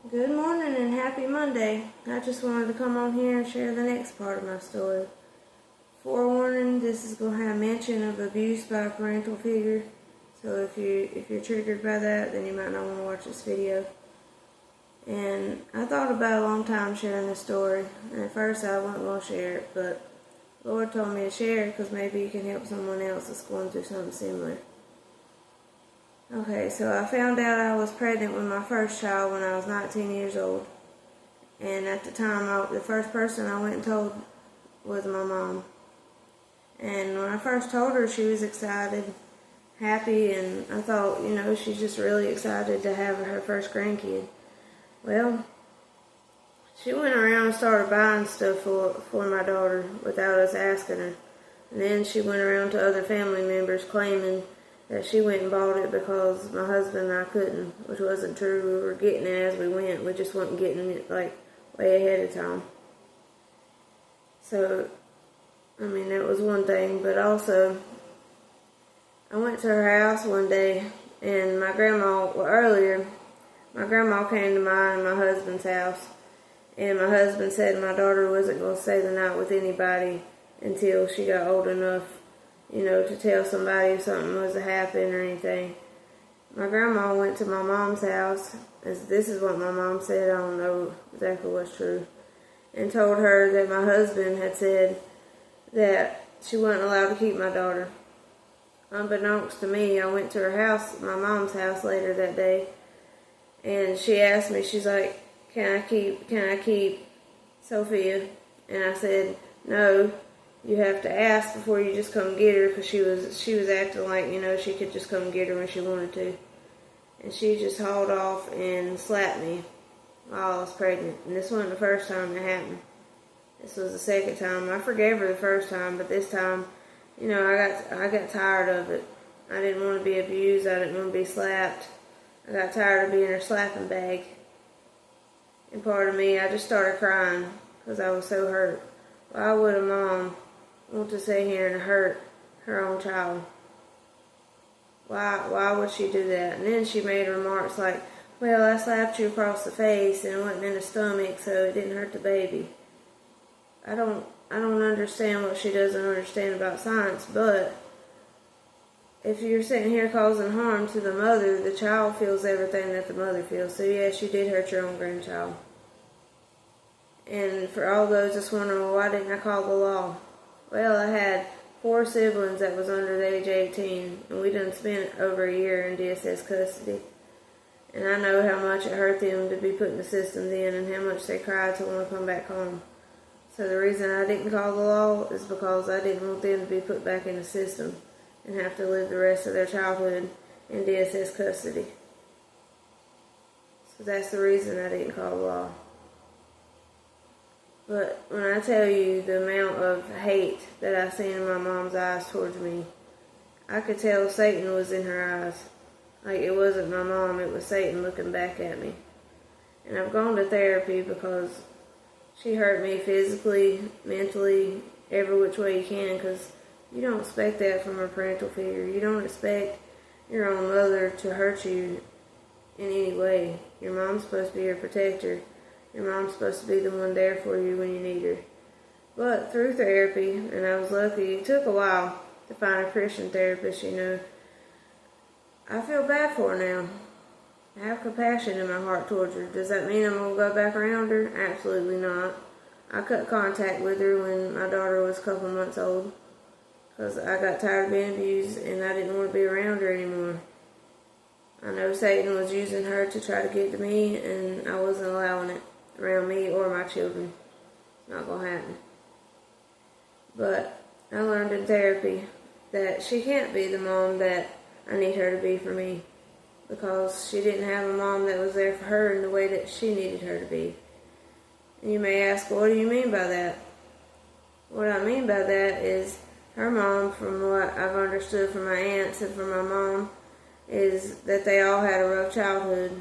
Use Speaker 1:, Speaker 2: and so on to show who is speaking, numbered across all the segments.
Speaker 1: Good morning and happy Monday. I just wanted to come on here and share the next part of my story. Forewarning, this is going to have mention of abuse by a parental figure. So if you're triggered by that, then you might not want to watch this video. And I thought about a long time sharing this story. And at first I wasn't going to share it, but the Lord told me to share it because maybe it can help someone else that's going through something similar. Okay, so I found out I was pregnant with my first child when I was 19 years old. And at the time, the first person I went and told was my mom. And when I first told her, she was excited, happy, and I thought, she's just really excited to have her first grandkid. Well, she went around and started buying stuff for my daughter without us asking her. And then she went around to other family members claiming that she went and bought it because my husband and I couldn't, which wasn't true. We were getting it as we went. We just wasn't getting it, way ahead of time. So, that was one thing. But also, I went to her house one day, and my grandma came to mine and my husband's house. And my husband said my daughter wasn't going to stay the night with anybody until she got old enough to tell somebody if something was to happen or anything. My grandma went to my mom's house, as this is what my mom said, I don't know exactly what's true, and told her that my husband had said that she wasn't allowed to keep my daughter. Unbeknownst to me, I went to her house, my mom's house, later that day, and she asked me, she's like, can I keep Sophia? And I said, no. You have to ask before you just come get her, because she was acting like, she could just come get her when she wanted to. And she just hauled off and slapped me while I was pregnant. And this wasn't the first time it happened. This was the second time. I forgave her the first time, but this time, I got tired of it. I didn't want to be abused. I didn't want to be slapped. I got tired of being her slapping bag. And part of me, I just started crying because I was so hurt. Why would a mom want to sit here and hurt her own child? Why would she do that? And then she made remarks like, well, I slapped you across the face and it wasn't in the stomach, so it didn't hurt the baby. I don't understand what she doesn't understand about science, but if you're sitting here causing harm to the mother, the child feels everything that the mother feels. So yes, you did hurt your own grandchild. And for all those just wondering, well, why didn't I call the law? Well, I had 4 siblings that was under the age of 18, and we done spent over a year in DSS custody. And I know how much it hurt them to be put in the systems in, and how much they cried to want to come back home. So the reason I didn't call the law is because I didn't want them to be put back in the system and have to live the rest of their childhood in DSS custody. So that's the reason I didn't call the law. But when I tell you the amount of hate that I seen in my mom's eyes towards me, I could tell Satan was in her eyes. Like, it wasn't my mom, it was Satan looking back at me. And I've gone to therapy because she hurt me physically, mentally, every which way you can, because you don't expect that from a parental figure. You don't expect your own mother to hurt you in any way. Your mom's supposed to be your protector. Your mom's supposed to be the one there for you when you need her. But through therapy, and I was lucky, it took a while to find a Christian therapist, I feel bad for her now. I have compassion in my heart towards her. Does that mean I'm going to go back around her? Absolutely not. I cut contact with her when my daughter was a couple months old because I got tired of being abused and I didn't want to be around her anymore. I know Satan was using her to try to get to me, and I wasn't allowing it around me or my children. It's not going to happen. But I learned in therapy that she can't be the mom that I need her to be for me, because she didn't have a mom that was there for her in the way that she needed her to be. And you may ask, well, what do you mean by that? What I mean by that is her mom, from what I've understood from my aunts and from my mom, is that they all had a rough childhood.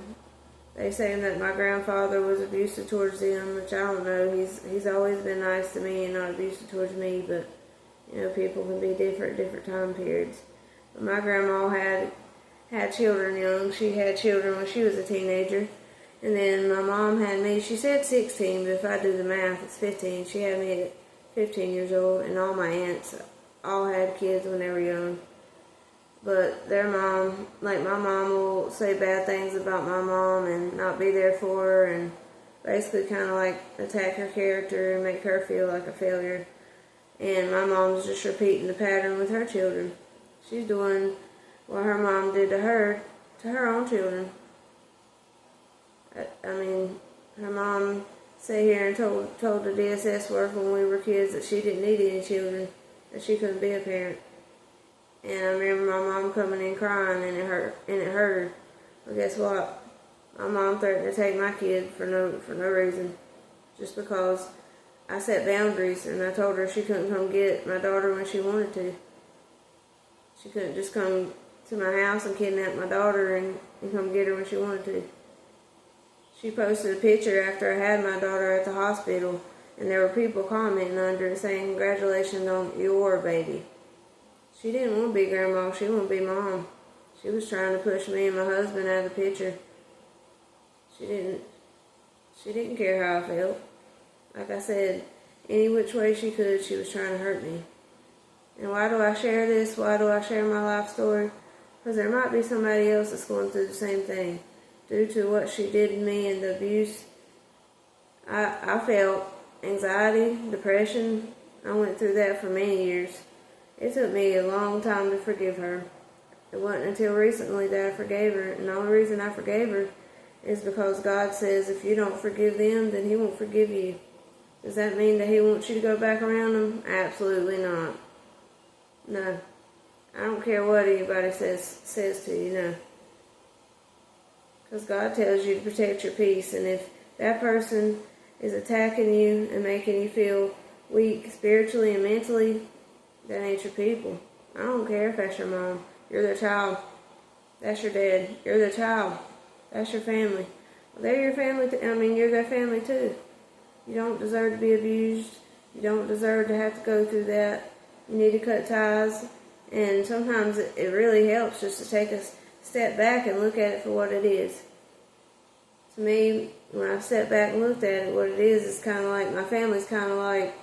Speaker 1: They say that my grandfather was abusive towards them, which I don't know. He's always been nice to me and not abusive towards me, but people can be different time periods. My grandma had children young. She had children when she was a teenager. And then my mom had me, she said 16, but if I do the math, it's 15. She had me at 15 years old, and all my aunts all had kids when they were young. But their mom, like my mom will say bad things about my mom and not be there for her and basically kind of like attack her character and make her feel like a failure. And my mom's just repeating the pattern with her children. She's doing what her mom did to her own children. I mean, her mom sat here and told the DSS worker when we were kids that she didn't need any children, that she couldn't be a parent. And I remember my mom coming in crying, and it hurt her. But guess what? My mom threatened to take my kid for no reason, just because I set boundaries, and I told her she couldn't come get my daughter when she wanted to. She couldn't just come to my house and kidnap my daughter and come get her when she wanted to. She posted a picture after I had my daughter at the hospital, and there were people commenting under it saying, "Congratulations on your baby." She didn't want to be grandma, she wanted to be mom. She was trying to push me and my husband out of the picture. She didn't care how I felt. Like I said, any which way she could, she was trying to hurt me. And why do I share this? Why do I share my life story? Because there might be somebody else that's going through the same thing. Due to what she did to me and the abuse, I felt anxiety, depression. I went through that for many years. It took me a long time to forgive her. It wasn't until recently that I forgave her. And the only reason I forgave her is because God says if you don't forgive them, then He won't forgive you. Does that mean that He wants you to go back around them? Absolutely not. No. I don't care what anybody says to you, no. Because God tells you to protect your peace. And if that person is attacking you and making you feel weak spiritually and mentally, that ain't your people. I don't care if that's your mom. You're their child. That's your dad. You're their child. That's your family. Well, they're your family. You're their family too. You don't deserve to be abused. You don't deserve to have to go through that. You need to cut ties. And sometimes it really helps just to take a step back and look at it for what it is. To me, when I stepped back and looked at it, what it is kind of like, my family's kind of like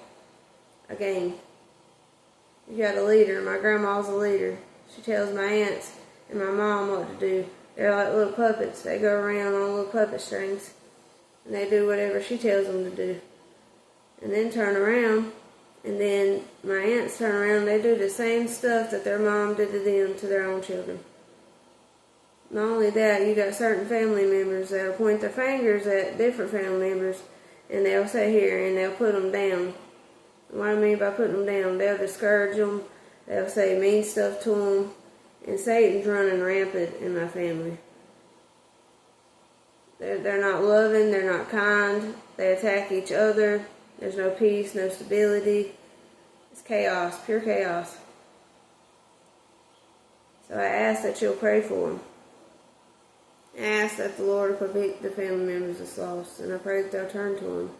Speaker 1: a game. You got a leader. My grandma's a leader. She tells my aunts and my mom what to do. They're like little puppets. They go around on little puppet strings. And they do whatever she tells them to do. And then turn around. And then my aunts turn around and they do the same stuff that their mom did to them to their own children. Not only that, you got certain family members that'll point their fingers at different family members. And they'll say here and they'll put them down. What I mean by putting them down, they'll discourage them. They'll say mean stuff to them. And Satan's running rampant in my family. They're not loving. They're not kind. They attack each other. There's no peace, no stability. It's chaos, pure chaos. So I ask that you'll pray for them. I ask that the Lord will convict the family members that's lost. And I pray that they'll turn to Him.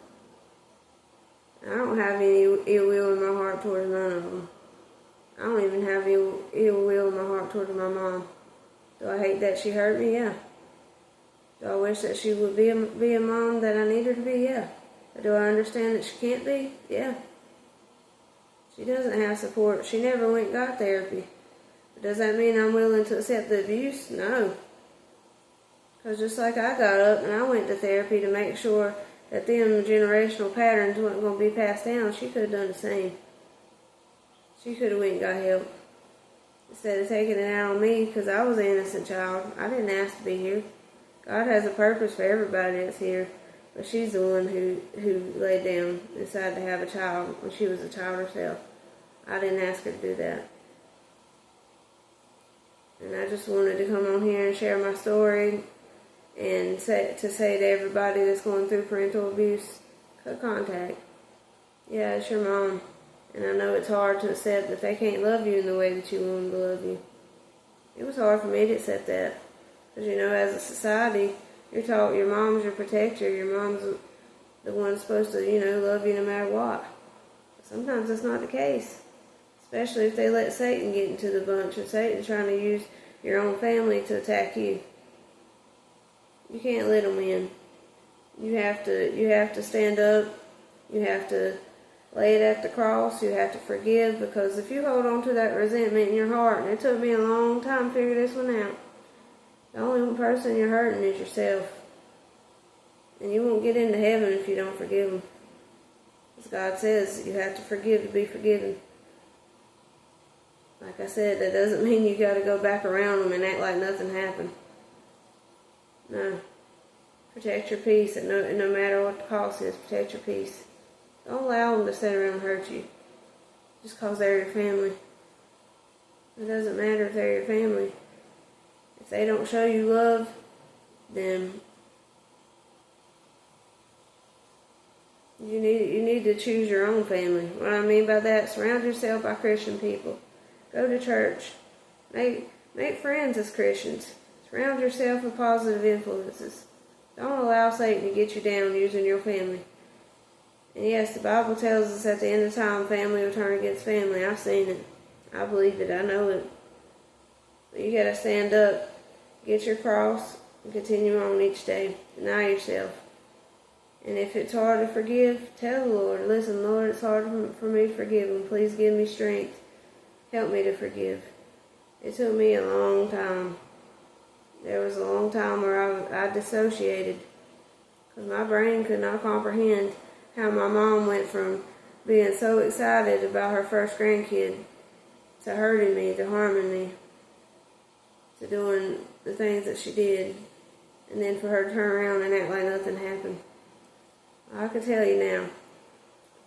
Speaker 1: I don't have any ill will in my heart towards none of them. I don't even have ill will in my heart towards my mom. Do I hate that she hurt me? Yeah. Do I wish that she would be a mom that I need her to be? Yeah. But do I understand that she can't be? Yeah. She doesn't have support. She never went and got therapy. But does that mean I'm willing to accept the abuse? No. Because just like I got up and I went to therapy to make sure that them generational patterns weren't going to be passed down, she could have done the same. She could have went and got help. Instead of taking it out on me because I was an innocent child. I didn't ask to be here. God has a purpose for everybody that's here. But she's the one who laid down and decided to have a child when she was a child herself. I didn't ask her to do that. And I just wanted to come on here and share my story and say to everybody that's going through parental abuse, cut contact. Yeah, it's your mom. And I know it's hard to accept that they can't love you in the way that you want them to love you. It was hard for me to accept that. Because, as a society, you're taught your mom's your protector. Your mom's the one supposed to, love you no matter what. Sometimes that's not the case. Especially if they let Satan get into the bunch. And Satan's trying to use your own family to attack you. You can't let them in. You have to stand up. You have to lay it at the cross. You have to forgive, because if you hold on to that resentment in your heart, and it took me a long time to figure this one out, the only person you're hurting is yourself. And you won't get into heaven if you don't forgive them. As God says, you have to forgive to be forgiven. Like I said, that doesn't mean you got to go back around them and act like nothing happened. No. Protect your peace, and no matter what the cost is, protect your peace. Don't allow them to sit around and hurt you just because they're your family. It doesn't matter if they're your family. If they don't show you love, then you need to choose your own family. What I mean by that, surround yourself by Christian people. Go to church. Make friends as Christians. Surround yourself with positive influences. Don't allow Satan to get you down using your family. And yes, the Bible tells us at the end of time, family will turn against family. I've seen it. I believe it. I know it. But you got to stand up, get your cross, and continue on each day. Deny yourself. And if it's hard to forgive, tell the Lord, listen, Lord, it's hard for me to forgive them. Please give me strength. Help me to forgive. It took me a long time. There was a long time where I dissociated, because my brain could not comprehend how my mom went from being so excited about her first grandkid to hurting me, to harming me, to doing the things that she did, and then for her to turn around and act like nothing happened. I can tell you now,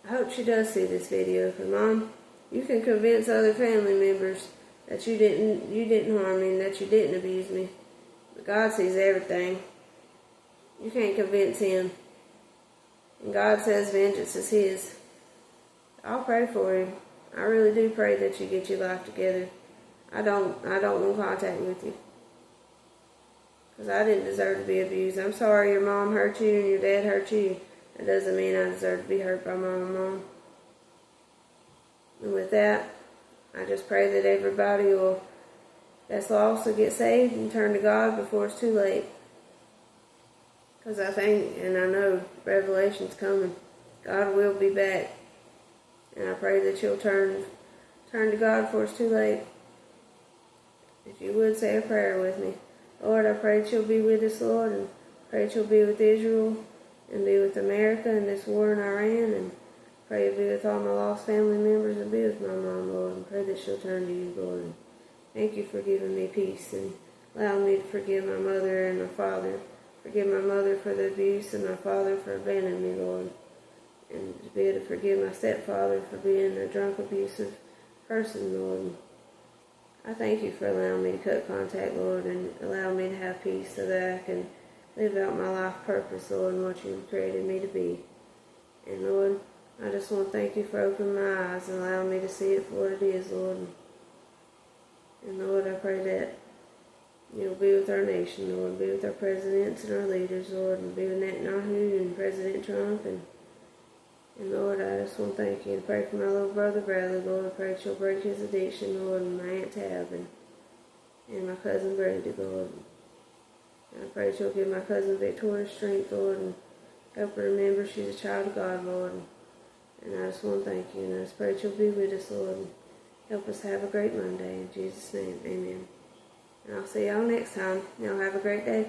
Speaker 1: I hope she does see this video, because Mom, you can convince other family members that you didn't harm me and that you didn't abuse me. But God sees everything. You can't convince Him. And God says vengeance is His. I'll pray for him. I really do pray that you get your life together. I don't want contact with you, because I didn't deserve to be abused. I'm sorry your mom hurt you and your dad hurt you. That doesn't mean I deserve to be hurt by my own mom. And with that, I just pray that everybody that's lost will get saved and turn to God before it's too late. Because I think, and I know, Revelation's coming. God will be back. And I pray that you'll turn to God before it's too late. If you would, say a prayer with me. Lord, I pray that you'll be with us, Lord, and pray that you'll be with Israel and be with America in this war in Iran, and pray you'll be with all my lost family members and be with my mom, Lord, and pray that she'll turn to you, Lord. And thank you for giving me peace and allowing me to forgive my mother and my father. Forgive my mother for the abuse and my father for abandoning me, Lord. And to be able to forgive my stepfather for being a drunk, abusive person, Lord. I thank you for allowing me to cut contact, Lord, and allow me to have peace so that I can live out my life purpose, Lord, and what you created me to be. And Lord, I just want to thank you for opening my eyes and allowing me to see it for what it is, Lord. And Lord, I pray that you'll be with our nation, Lord, be with our presidents and our leaders, Lord, and be with Netanyahu and President Trump. And Lord, I just want to thank you and pray for my little brother Bradley, Lord. I pray that you'll break his addiction, Lord, and my Aunt Tab and my cousin Brady, Lord. And I pray that you'll give my cousin Victoria strength, Lord, and help her remember she's a child of God, Lord. And I just want to thank you, and I just pray that you'll be with us, Lord, and help us have a great Monday. In Jesus' name, amen. And I'll see y'all next time. Y'all have a great day.